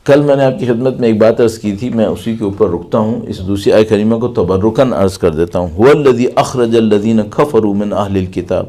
کل میں نے آپ کی خدمت میں ایک بات عرض کی تھی، میں اسی کے اوپر رکتا ہوں، اس دوسری آیت کریمہ کو تبرکاً عرض کر دیتا ہوں۔ هو الذی اخرج الذین کفروا من اہل الکتاب،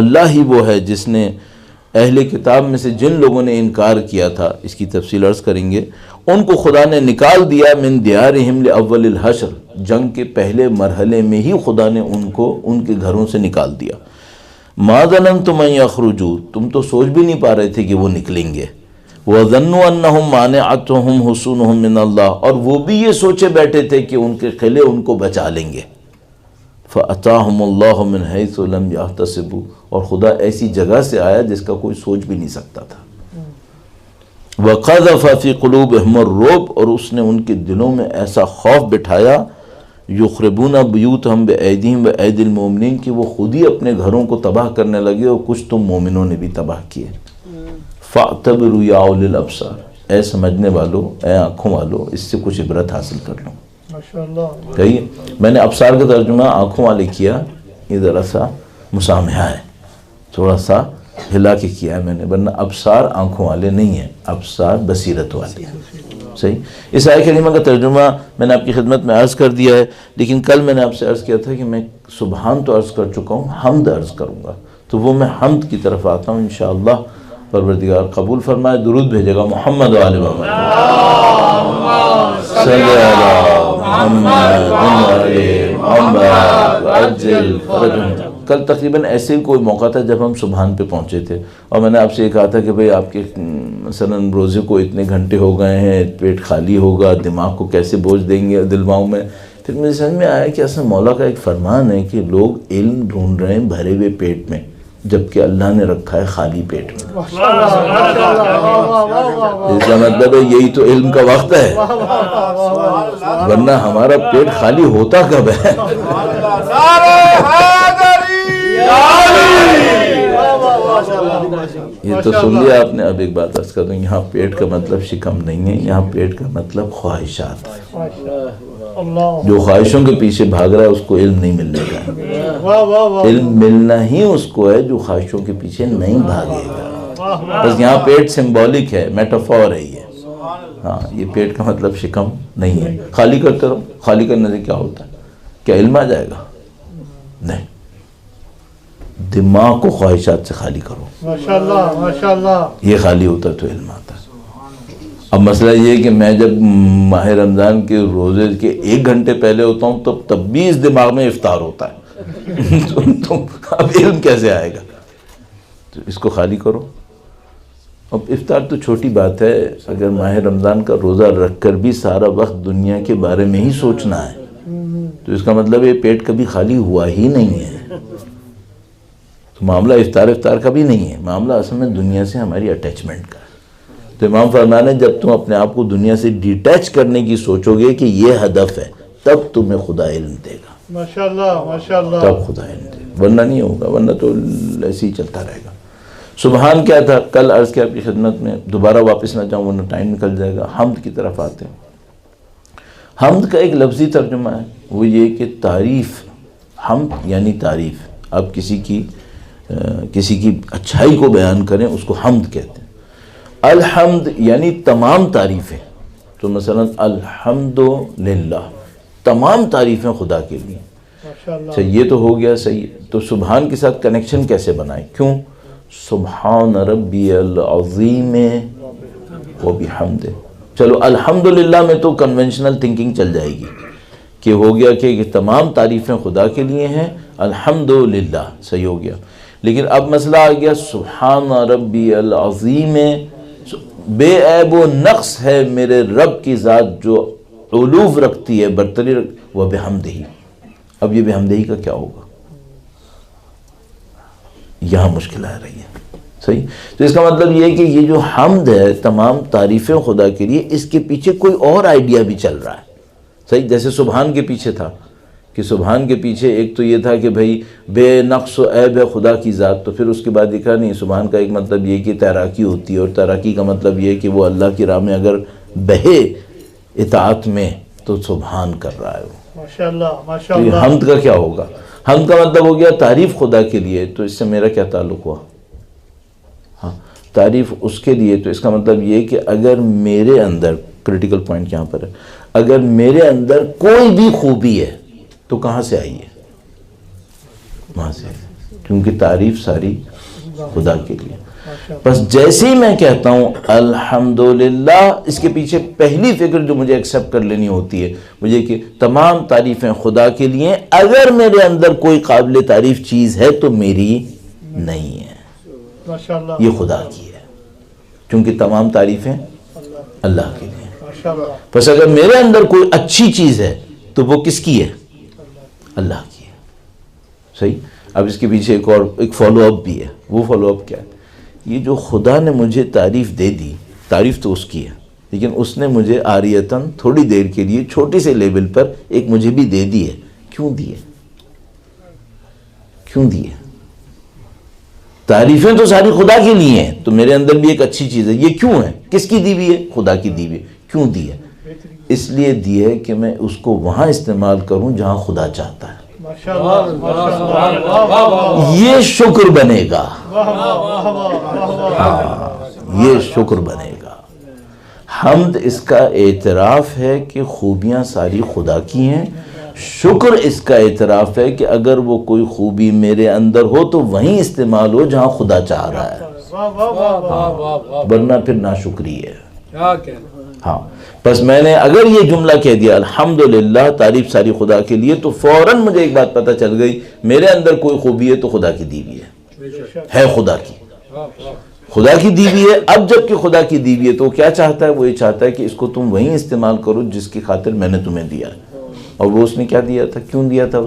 اللہ ہی وہ ہے جس نے اہل کتاب میں سے جن لوگوں نے انکار کیا تھا، اس کی تفصیل عرض کریں گے، ان کو خدا نے نکال دیا من دیارہم لاول الحشر، جنگ کے پہلے مرحلے میں ہی خدا نے ان کو ان کے گھروں سے نکال دیا۔ ما ظننتم ان یخرجوا، تم تو سوچ بھی نہیں پا رہے تھے کہ وہ نکلیں گے۔ وَظَنُّوا أَنَّهُمْ مَانِعَتْهُمْ حُصُونُهُمْ مِنَ اللَّهِ، اور وہ بھی یہ سوچے بیٹھے تھے کہ ان کے قلعے ان کو بچا لیں گے۔ فَأَتَاهُمُ اللَّهُ مِنْ حَيْثُ لَمْ يَحْتَسِبُوا، اور خدا ایسی جگہ سے آیا جس کا کوئی سوچ بھی نہیں سکتا تھا۔ وَقَذَفَ فِي قُلُوبِهِمُ الرُّعْبَ، اور اس نے ان کے دلوں میں ایسا خوف بٹھایا، یخربون بیوتہم بأیدیہم وأیدی المؤمنین، کہ وہ خود ہی اپنے گھروں کو تباہ کرنے لگے اور کچھ تو مومنوں نے بھی تباہ کیے۔ فَاعْتَبِرُوا يَا أُولِي الْأَبْصَارِ، اے سمجھنے والو، اے آنکھوں والو، اس سے کچھ عبرت حاصل کر لو۔ کہیے، میں نے ابصار کا ترجمہ آنکھوں والے کیا، یہ ذرا سا مسامحہ ہے، تھوڑا سا ہلا کے کیا ہے میں نے، ورنہ ابصار آنکھوں والے نہیں ہیں، ابصار بصیرت والے ہیں۔ صحیح۔ اس آیت کریمہ کا ترجمہ میں نے آپ کی خدمت میں عرض کر دیا ہے، لیکن کل میں نے آپ سے عرض کیا تھا کہ میں سبحان تو عرض کر چکا ہوں، حمد عرض کروں گا، تو وہ میں حمد کی طرف آتا ہوں انشاءاللہ۔ پروردگار قبول فرمائے، درود بھیجے گا محمد و آل محمد، صلی علی محمد محمد وعجل فرجهم۔ کل تقریباً ایسے کوئی موقع تھا جب ہم سبحان پہ پہنچے تھے، اور میں نے آپ سے یہ کہا تھا کہ بھئی آپ کے مثلاً روزے کو اتنے گھنٹے ہو گئے ہیں، پیٹ خالی ہوگا، دماغ کو کیسے بوجھ دیں گے دلواؤں میں۔ پھر مجھے سمجھ میں آیا کہ اصل مولا کا ایک فرمان ہے کہ لوگ علم ڈھونڈ رہے ہیں بھرے ہوئے پیٹ میں، جبکہ اللہ نے رکھا ہے خالی پیٹ میں۔ اس کا مطلب ہے یہی تو علم کا وقت ہے، ورنہ ہمارا پیٹ خالی ہوتا کب ہے؟ یہ تو سن لیا آپ نے۔ اب ایک بات عرض کر دوں، یہاں پیٹ کا مطلب شکم نہیں ہے، یہاں پیٹ کا مطلب خواہشات ہے۔ جو خواہشوں کے پیچھے بھاگ رہا ہے اس کو علم نہیں ملنے کا، علم ملنا ہی اس کو ہے جو خواہشوں کے پیچھے نہیں بھاگے گا۔ بس یہاں پیٹ سمبولک ہے، میٹافور ہے یہ، ہاں، یہ پیٹ کا مطلب شکم نہیں ہے۔ خالی کرتے رہو، خالی کرنے سے کیا ہوتا ہے؟ کیا علم آ جائے گا؟ نہیں، دماغ کو خواہشات سے خالی کرو، ماشاءاللہ ماشاءاللہ، یہ خالی ہوتا ہے تو علم آتا ہے۔ اب مسئلہ یہ ہے کہ میں جب ماہ رمضان کے روزے کے 1 گھنٹے پہلے ہوتا ہوں تب بھی اس دماغ میں افطار ہوتا ہے، تو اب علم کیسے آئے گا؟ تو اس کو خالی کرو۔ اب افطار تو چھوٹی بات ہے، اگر ماہ رمضان کا روزہ رکھ کر بھی سارا وقت دنیا کے بارے میں ہی سوچنا ہے تو اس کا مطلب یہ پیٹ کبھی خالی ہوا ہی نہیں ہے۔ تو معاملہ افطار کا بھی نہیں ہے، معاملہ اصل میں دنیا سے ہماری اٹیچمنٹ کا ہے۔ تو امام فرمانے جب تم اپنے آپ کو دنیا سے ڈیٹیچ کرنے کی سوچو گے کہ یہ ہدف ہے، تب تمہیں خدا علم دے گا، ماشاءاللہ ماشاءاللہ، تب خدا علم دے گا، ورنہ نہیں ہوگا، ورنہ تو ایسے ہی چلتا رہے گا۔ سبحان کیا تھا؟ کل عرض کیا آپ کی خدمت میں، دوبارہ واپس نہ جاؤں ورنہ ٹائم نکل جائے گا۔ حمد کی طرف آتے ہیں۔ حمد کا ایک لفظی ترجمہ ہے، وہ یہ کہ تعریف، حمد یعنی تعریف، آپ کسی کی اچھائی کو بیان کریں اس کو حمد کہتے ہیں۔ الحمد یعنی تمام تعریفیں، تو مثلا الحمدللہ، تمام تعریفیں خدا کے لیے۔ اچھا، یہ تو ہو گیا صحیح، تو سبحان کے ساتھ کنیکشن کیسے بنائیں؟ کیوں؟ سبحان ربی العظیم و بحمدہ۔ چلو الحمدللہ میں تو کنونشنل تھنکنگ چل جائے گی کہ ہو گیا کہ تمام تعریفیں خدا کے لیے ہیں، الحمدللہ صحیح ہو گیا، لیکن اب مسئلہ آ گیا سبحان ربی العظیم، بے عیب و نقص ہے میرے رب کی ذات جو علوف رکھتی ہے، برتری رکھتی، وہ بحمدہی۔ اب یہ بحمدہی کا کیا ہوگا؟ یہاں مشکل آ رہی ہے، صحیح۔ تو اس کا مطلب یہ ہے کہ یہ جو حمد ہے، تمام تعریفیں خدا کے لیے، اس کے پیچھے کوئی اور آئیڈیا بھی چل رہا ہے، صحیح۔ جیسے سبحان کے پیچھے تھا کہ سبحان کے پیچھے ایک تو یہ تھا کہ بھئی بے نقص و عیب ہے خدا کی ذات، تو پھر اس کے بعد دیکھا نہیں، سبحان کا ایک مطلب یہ کہ تیراکی ہوتی ہے، اور تیراکی کا مطلب یہ کہ وہ اللہ کی راہ میں اگر بہے اطاعت میں تو سبحان کر رہا ہے وہ، ماشاءاللہ ماشاءاللہ۔ تو حمد کا کیا ہوگا؟ حمد کا مطلب ہو گیا تعریف خدا کے لیے، تو اس سے میرا کیا تعلق ہوا؟ ہاں، تعریف اس کے لیے، تو اس کا مطلب یہ کہ اگر میرے اندر، کریٹیکل پوائنٹ یہاں پر ہے، اگر میرے اندر کوئی بھی خوبی ہے تو کہاں سے آئی ہے؟ وہاں سے، کیونکہ تعریف ساری خدا کے لیے. بس جیسے ہی میں کہتا ہوں الحمدللہ، اس کے پیچھے پہلی فکر جو مجھے ایکسیپٹ کر لینی ہوتی ہے مجھے کہ تمام تعریفیں خدا کے لیے، اگر میرے اندر کوئی قابل تعریف چیز ہے تو میری نہیں ہے، یہ خدا کی ہے، کیونکہ تمام تعریفیں اللہ کے لیے. بس اگر میرے اندر کوئی اچھی چیز ہے تو وہ کس کی ہے؟ اللہ کی ہے. صحیح. اب اس کے پیچھے ایک فالو اپ بھی ہے. وہ فالو اپ کیا ہے؟ یہ جو خدا نے مجھے تعریف دے دی، تعریف تو اس کی ہے، لیکن اس نے مجھے عاریتاً تھوڑی دیر کے لیے چھوٹی سے لیول پر ایک مجھے بھی دے دی ہے. کیوں دی ہے؟ کیوں دی ہے؟ تعریفیں تو ساری خدا کے لیے ہیں، تو میرے اندر بھی ایک اچھی چیز ہے. یہ کیوں ہے؟ کس کی دی ہوئی ہے؟ خدا کی دی ہوئی ہے. کیوں دی ہے؟ اس لیے دی ہے کہ میں اس کو وہاں استعمال کروں جہاں خدا چاہتا ہے. یہ شکر بنے گا. یہ شکر بنے گا. حمد اس کا اعتراف ہے کہ خوبیاں ساری خدا کی ہیں. شکر اس کا اعتراف ہے کہ اگر وہ کوئی خوبی میرے اندر ہو تو وہیں استعمال ہو جہاں خدا چاہ رہا ہے، ورنہ پھر ناشکری ہے. ہاں، بس میں نے اگر یہ جملہ کہہ دیا الحمدللہ تعریف ساری خدا کے لیے، تو فوراً مجھے ایک بات پتہ چل گئی، میرے اندر کوئی خوبی ہے تو خدا کی دی ہوئی ہے خدا کی، خدا کی دی ہوئی ہے. اب جب کہ خدا کی دی ہوئی ہے تو وہ کیا چاہتا ہے؟ وہ یہ چاہتا ہے کہ اس کو تم وہیں استعمال کرو جس کی خاطر میں نے تمہیں دیا ہے. اور وہ اس نے کیا دیا تھا؟ کیوں دیا تھا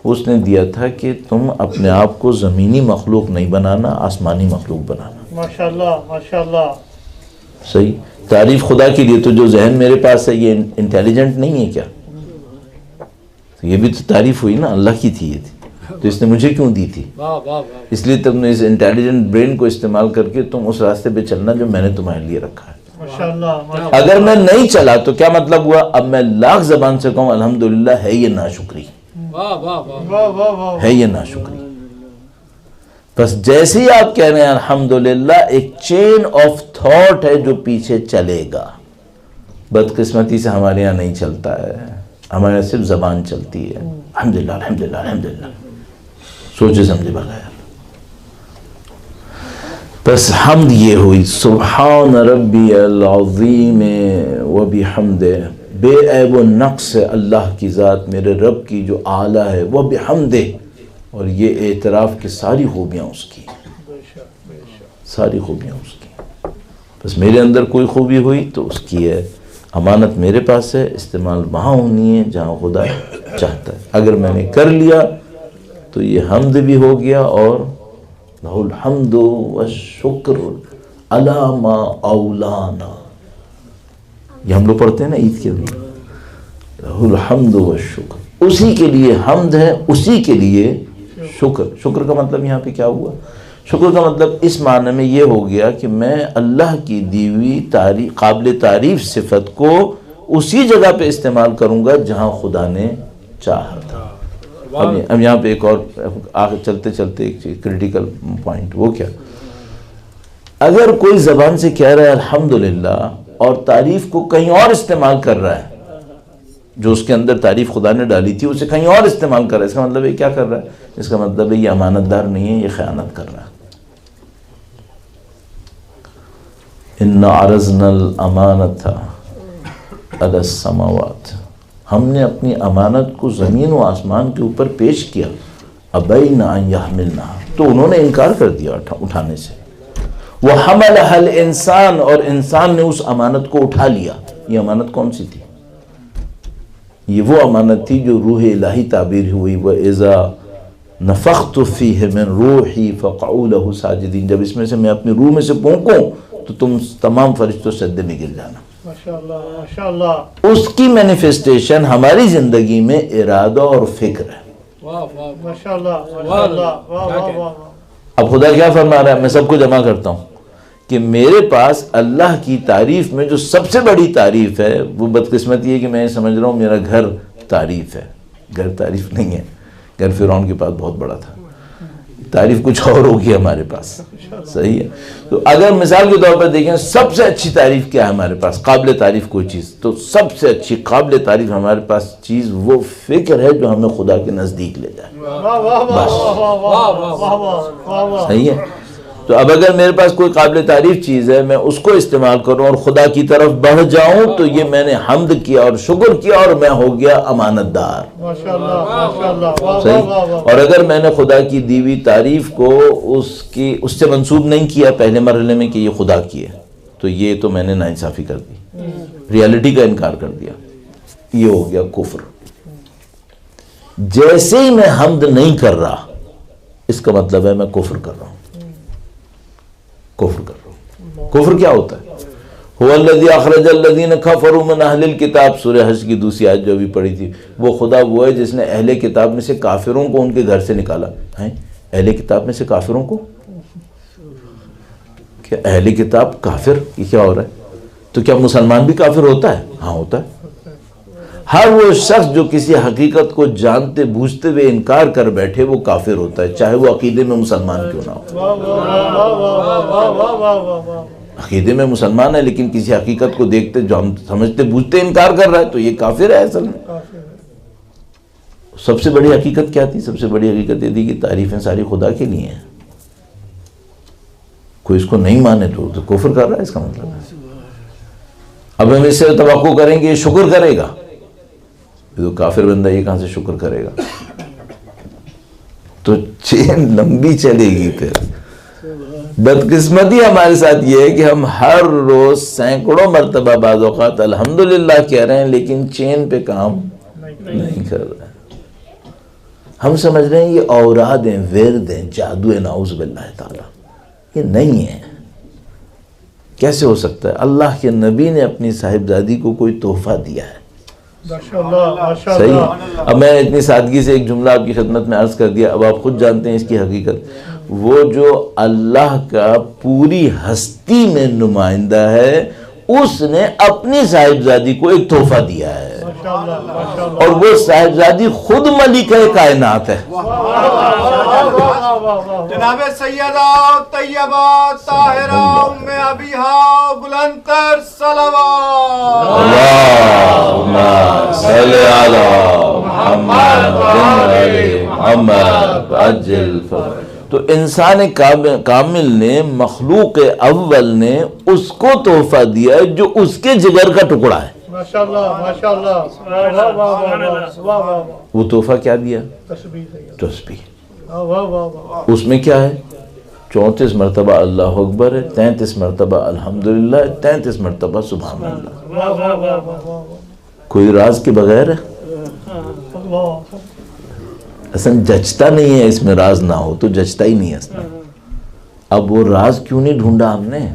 اس نے دیا تھا کہ تم اپنے آپ کو زمینی مخلوق نہیں بنانا، آسمانی مخلوق بنانا. ماشاءاللہ ماشاءاللہ. صحیح. تعریف خدا کے لیے. تو جو ذہن میرے پاس ہے یہ انٹیلیجنٹ نہیں ہے کیا؟ تو یہ بھی تو تعریف ہوئی نا، اللہ کی تھی یہ تھی، تو اس نے مجھے کیوں دی تھی؟ اس لیے تم نے اس انٹیلیجنٹ برین کو استعمال کر کے تم اس راستے پہ چلنا جو میں نے تمہارے لیے رکھا ہے. اگر میں نہیں چلا تو کیا مطلب ہوا؟ اب میں لاکھ زبان سے کہوں الحمدللہ، ہے یہ ناشکری، ہے یہ ناشکری. بس جیسے ہی آپ کہہ رہے ہیں الحمدللہ، ایک چین آف تھاٹ ہے جو پیچھے چلے گا. بدقسمتی سے ہمارے یہاں نہیں چلتا ہے، ہمارے یہاں صرف زبان چلتی ہے الحمدللہ الحمدللہ الحمدللہ، سوچے سمجھے بغیر. بس حمد یہ ہوئی سبحان ربی العظیم و بحمدہ، بے عیب و نقص ہے اللہ کی ذات میرے رب کی جو اعلیٰ ہے، وہ بحمدہ، اور یہ اعتراف کہ ساری خوبیاں اس کی، ساری خوبیاں اس کی. بس میرے اندر کوئی خوبی ہوئی تو اس کی ہے، امانت میرے پاس ہے، استعمال وہاں ہونی ہے جہاں خدا چاہتا ہے. اگر میں نے کر لیا تو یہ حمد بھی ہو گیا، اور لہ الحمد والشکر علی ما اولانا، یہ ہم لوگ پڑھتے ہیں نا عید کے اندر، لہ الحمد والشکر، اسی کے لیے حمد ہے، اسی کے لیے شکر. شکر کا مطلب یہاں پہ کیا ہوا؟ شکر کا مطلب اس معنی میں یہ ہو گیا کہ میں اللہ کی دی ہوئی قابل تعریف صفت کو اسی جگہ پہ استعمال کروں گا جہاں خدا نے چاہا تھا. اب یہاں پہ ایک اور آگے چلتے چلتے ایک چیز کریٹیکل پوائنٹ، وہ کیا؟ اگر کوئی زبان سے کہہ رہا ہے الحمدللہ اور تعریف کو کہیں اور استعمال کر رہا ہے، جو اس کے اندر تعریف خدا نے ڈالی تھی اسے کہیں اور استعمال کر رہا ہے، اس کا مطلب یہ کیا کر رہا ہے؟ اس کا مطلب ہے یہ امانت دار نہیں ہے، یہ خیانت کر رہا ہے. اِنَّ عَرَضْنَا الْأَمَانَةَ عَلَى السَّمَاوَاتِ، ہم نے اپنی امانت کو زمین و آسمان کے اوپر پیش کیا، أَبَيْنَ أَن يَحْمِلْنَهَا، تو انہوں نے انکار کر دیا اٹھانے سے. وَحَمَلَهَا الْإِنسَانُ، اور انسان نے اس امانت کو اٹھا لیا. یہ امانت کون سی تھی؟ یہ وہ امانت تھی جو روح الہی تعبیر ہوئی، وَإِذَا نَفَخْتُ فِيهِ مِن رُوحِي فَقَعُوا لَهُ سَاجِدِينَ، جب اس میں سے میں اپنی روح میں سے پھونکوں تو تم تمام فرشتوں سجدے میں گر جانا. ماشاءاللہ. اس کی مینیفیسٹیشن ہماری زندگی میں ارادہ اور فکر ہے. اب خدا کیا فرما رہا ہے؟ میں سب کو جمع کرتا ہوں کہ میرے پاس اللہ کی تعریف میں جو سب سے بڑی تعریف ہے، وہ بدقسمتی ہے کہ میں سمجھ رہا ہوں میرا گھر تعریف ہے. گھر تعریف نہیں ہے، گھر فرعون کے پاس بہت بڑا تھا. تعریف کچھ اور ہوگی ہمارے پاس. صحیح ہے. تو اگر مثال کے طور پر دیکھیں سب سے اچھی تعریف کیا ہے ہمارے پاس، قابل تعریف کوئی چیز، تو سب سے اچھی قابل تعریف ہمارے پاس چیز وہ فکر ہے جو ہمیں خدا کے نزدیک لے جائے. صحیح ہے. تو اب اگر میرے پاس کوئی قابل تعریف چیز ہے، میں اس کو استعمال کروں اور خدا کی طرف بڑھ جاؤں، تو یہ میں نے حمد کیا اور شکر کیا اور میں ہو گیا امانت دار. صحیح. اور اگر میں نے خدا کی دی ہوئی تعریف کو اس سے منسوب نہیں کیا پہلے مرحلے میں کہ یہ خدا کی ہے، تو یہ تو میں نے ناانصافی کر دی، ریالٹی کا انکار کر دیا. یہ ہو گیا کفر. جیسے ہی میں حمد نہیں کر رہا، اس کا مطلب ہے میں کفر کر رہا ہوں. کفر کر رہا ہوں. کفر کیا ہوتا ہے؟ هو الذی اخرج الذین کفروا من اہل الکتاب، سورہ حج کی دوسری آیت جو ابھی پڑھی تھی. وہ خدا وہ ہے جس نے اہل کتاب میں سے کافروں کو ان کے گھر سے نکالا. ہیں اہل کتاب میں سے کافروں کو؟ کیا اہل کتاب کافر؟ یہ کیا ہو رہا ہے؟ تو کیا مسلمان بھی کافر ہوتا ہے؟ ہاں ہوتا ہے. ہر وہ شخص جو کسی حقیقت کو جانتے بوجھتے ہوئے انکار کر بیٹھے وہ کافر ہوتا ہے، چاہے وہ عقیدے میں مسلمان کیوں نہ ہو. عقیدے میں مسلمان ہے لیکن کسی حقیقت کو دیکھتے جو ہم سمجھتے بوجھتے انکار کر رہا ہے، تو یہ کافر ہے اصل میں. سب سے بڑی حقیقت کیا تھی؟ سب سے بڑی حقیقت یہ تھی کہ تعریفیں ساری خدا کے لیے ہیں. کوئی اس کو نہیں مانے تو کفر کر رہا ہے، اس کا مطلب ہے. اب ہم اس سے توقع کریں گے یہ شکر کرے گا، تو کافر بندہ یہ کہاں سے شکر کرے گا؟ تو چین لمبی چلے گی. پھر بدقسمتی ہمارے ساتھ یہ ہے کہ ہم ہر روز سینکڑوں مرتبہ بعض اوقات الحمدللہ کہہ رہے ہیں لیکن چین پہ کام نہیں کر رہے ہیں. ہم سمجھ رہے ہیں یہ اوراد ہیں، ورد ہیں، جادو ہے. نعوذ باللہ تعالی، یہ نہیں ہے. کیسے ہو سکتا ہے؟ اللہ کے نبی نے اپنی صاحبزادی کو کوئی تحفہ دیا ہے. صحیح. اب میں اتنی سادگی سے ایک جملہ آپ کی خدمت میں عرض کر دیا، اب آپ خود جانتے ہیں اس کی حقیقت. وہ جو اللہ کا پوری ہستی میں نمائندہ ہے، اس نے اپنی صاحبزادی کو ایک تحفہ دیا ہے، اور وہ صاحبزادی خود ملکہ کائنات ہے. جناب سیدہ طیبہ طاہرہ ام ابیہا بلندتر صلوات. اللہم صلی علی محمد علی محمد عجل. تو انسان کامل نے، مخلوق اول نے اس کو تحفہ دیا ہے جو اس کے جگر کا ٹکڑا ہے. وہ تحفہ کیا دیا؟ تسبیح. اس میں کیا ہے؟ 34 مرتبہ اللہ اکبر ہے، 33 مرتبہ الحمدللہ ہے، 33 مرتبہ سبحان اللہ. کوئی راز کے بغیر ہے؟ اصلا جچتا نہیں ہے اس میں راز نہ ہو، تو جچتا ہی نہیں ہے اصلا. اب وہ راز کیوں نہیں ڈھونڈا ہم نے؟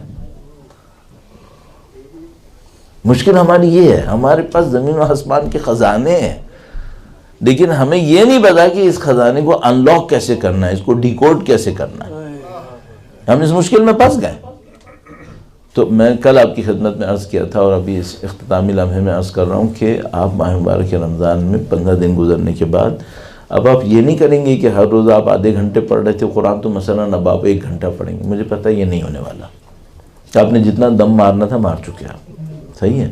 مشکل ہماری یہ ہے، ہمارے پاس زمین و آسمان کے خزانے ہیں لیکن ہمیں یہ نہیں پتا کہ اس خزانے کو ان لاک کیسے کرنا ہے، اس کو ڈیکوڈ کیسے کرنا ہے. ہم اس مشکل میں پھنس گئے. تو میں کل آپ کی خدمت میں عرض کیا تھا اور ابھی اس اختتامی لمحے میں عرض کر رہا ہوں کہ آپ ماہ مبارک رمضان میں 15 دن گزرنے کے بعد اب آپ یہ نہیں کریں گے کہ ہر روز آپ آدھے گھنٹے پڑھ رہے تھے قرآن، تو مثلاً اب آپ 1 گھنٹہ پڑھیں گے. مجھے پتہ یہ نہیں ہونے والا. آپ نے جتنا دم مارنا تھا مار چکے آپ. صحیح ہے.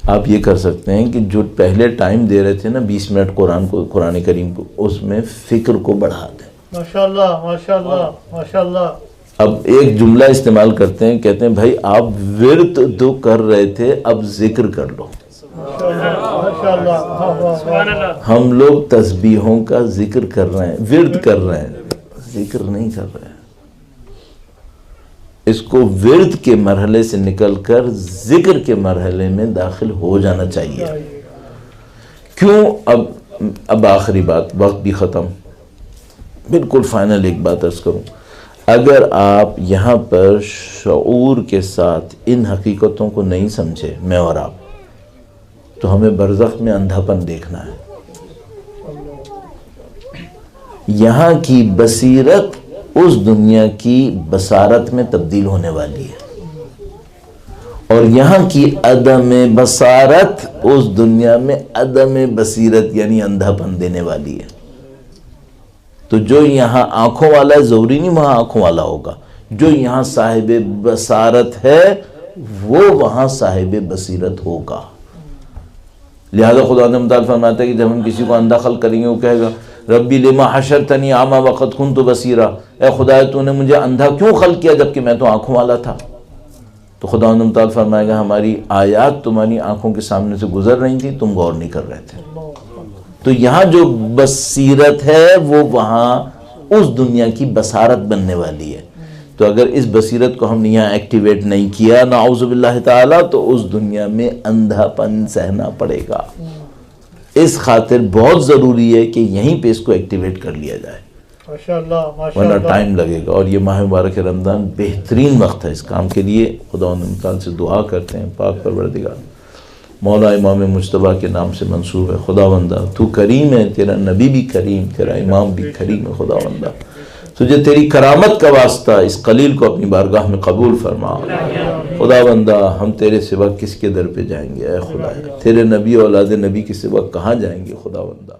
آپ یہ کر سکتے ہیں کہ جو پہلے ٹائم دے رہے تھے نا 20 منٹ قرآن کریم کو، اس میں فکر کو بڑھا دیں. ماشاءاللہ ماشاءاللہ ماشاءاللہ. اب ایک جملہ استعمال کرتے ہیں، کہتے ہیں بھائی آپ ورد تو کر رہے تھے، اب ذکر کر لو. ہم لوگ تسبیحوں کا ذکر کر رہے ہیں، ورد کر رہے ہیں، ذکر نہیں کر رہے ہیں. اس کو ورد کے مرحلے سے نکل کر ذکر کے مرحلے میں داخل ہو جانا چاہیے. کیوں؟ اب آخری بات، وقت بھی ختم، بالکل فائنل ایک بات عرض کروں. اگر آپ یہاں پر شعور کے ساتھ ان حقیقتوں کو نہیں سمجھے، میں اور آپ، تو ہمیں برزخ میں اندھا پن دیکھنا ہے. یہاں کی بصیرت اس دنیا کی بصارت میں تبدیل ہونے والی ہے، اور یہاں کی عدم بصارت اس دنیا میں عدم بصیرت یعنی اندھا پن دینے والی ہے. تو جو یہاں آنکھوں والا ہے ضروری نہیں وہاں آنکھوں والا ہوگا، جو یہاں صاحب بصارت ہے وہ وہاں صاحب بصیرت ہوگا۔ لہذا خدا نے متعال فرماتا ہے کہ جب ہم کسی کو اندھا خلق کریں گے وہ کہے گا ربی لما حشرتنی اعمی وقد کنت بصیرا، اے خدا تو نے مجھے اندھا کیوں خلق کیا جبکہ میں تو آنکھوں والا تھا؟ تو خدا نے متعال فرمائے گا ہماری آیات تمہاری آنکھوں کے سامنے سے گزر رہی تھی، تم غور نہیں کر رہے تھے۔ تو یہاں جو بصیرت ہے وہ وہاں اس دنیا کی بصارت بننے والی ہے۔ تو اگر اس بصیرت کو ہم نے یہاں ایکٹیویٹ نہیں کیا نعوذ باللہ تعالی تو اس دنیا میں اندھا پن سہنا پڑے گا۔ اس خاطر بہت ضروری ہے کہ یہیں پہ اس کو ایکٹیویٹ کر لیا جائے، ورنہ ٹائم لگے گا۔ اور یہ ماہ مبارک رمضان بہترین وقت ہے اس کام کے لیے۔ خدا تعالیٰ سے دعا کرتے ہیں پاک پروردگار مولا امام مجتبیٰ کے نام سے منسوب ہے، خداوندہ تو کریم ہے، تیرا نبی بھی کریم، تیرا امام بھی کریم ہے، خداوندہ تجھے تیری کرامت کا واسطہ اس قلیل کو اپنی بارگاہ میں قبول فرما۔ خداوندہ ہم تیرے سوا کس کے در پہ جائیں گے؟ اے خدا تیرے نبی اولاد نبی کے سوا کہاں جائیں گے؟ خداوندہ